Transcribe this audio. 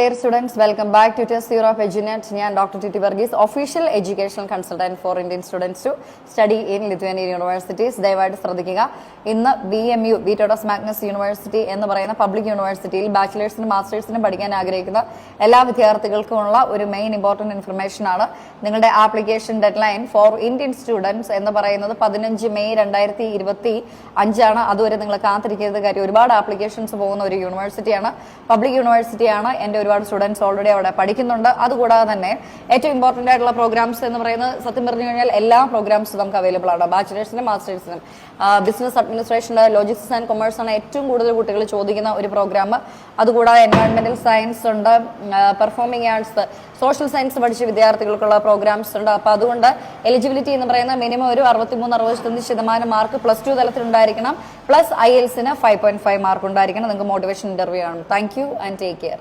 Dear students, welcome back to Test Europe EduNet. ഞാൻ doctor T Varghese, official educational consultant for Indian students to study in Lithuanian universities. ദയവായിട്ട് ശ്രദ്ധിക്കുക, ഇന്ന് BMU വിറ്റോട്ടസ് Magnus university എന്ന് പറയുന്ന public യൂണിവേഴ്സിറ്റിയിൽ ബാച്ചിലേഴ്സിനും മാസ്റ്റേഴ്സിനും പഠിക്കാൻ ആഗ്രഹിക്കുന്ന എല്ലാ വിദ്യാർത്ഥികൾക്കുമുള്ള ഒരു മെയിൻ ഇമ്പോർട്ടന്റ് ഇൻഫർമേഷൻ ആണ്. നിങ്ങളുടെ application dead line four Indian students എന്ന് പറയുന്നത് 15 മെയ് 2025 അതുവരെ നിങ്ങൾ കാത്തിരിക്കരുത്. കാര്യം ഒരുപാട് ആപ്ലിക്കേഷൻസ് പോകുന്ന ഒരു യൂണിവേഴ്സിറ്റിയാണ്, പബ്ലിക് യൂണിവേഴ്സിറ്റിയാണ്. എൻ്റെ ഒരുപാട് സ്റ്റുഡൻസ് ഓൾറെഡി അവിടെ പഠിക്കുന്നുണ്ട്. അതുകൂടാതെ തന്നെ ഏറ്റവും ഇമ്പോർട്ടൻ്റ് ആയിട്ടുള്ള പ്രോഗ്രാംസ് എന്ന് പറയുന്നത്, സത്യം പറഞ്ഞു കഴിഞ്ഞാൽ എല്ലാ പ്രോഗ്രാംസും നമുക്ക് അവൈലബിൾ ആണ്. ബാച്ചിലേഴ്സിനും മാസ്റ്റേഴ്സിനും business administration, logistics and commerce ആണ് ഏറ്റവും കൂടുതൽ കുട്ടികൾ ചോദിക്കുന്ന ഒരു പ്രോഗ്രാം. അതുകൂടാതെ എൻവയോൺമെന്റൽ സയൻസ് ഉണ്ട്, പെർഫോമിംഗ് ആർട്സ്, സോഷ്യൽ സയൻസ് പഠിച്ച വിദ്യാർത്ഥികൾക്കുള്ള പ്രോഗ്രാംസ് ഉണ്ട്. അപ്പോൾ അതുകൊണ്ട് എലിജിബിലിറ്റി എന്ന് പറയുന്ന മിനിമം ഒരു 63-65% മാർക്ക് +2 തലത്തിൽ ഉണ്ടായിരിക്കണം. പ്ലസ് IELTS 5.5 മാർക്ക് ഉണ്ടായിരിക്കണം. നിങ്ങൾക്ക് മോട്ടിവേഷൻ ഇന്റർവ്യൂ ആണ്. Thank you and take care.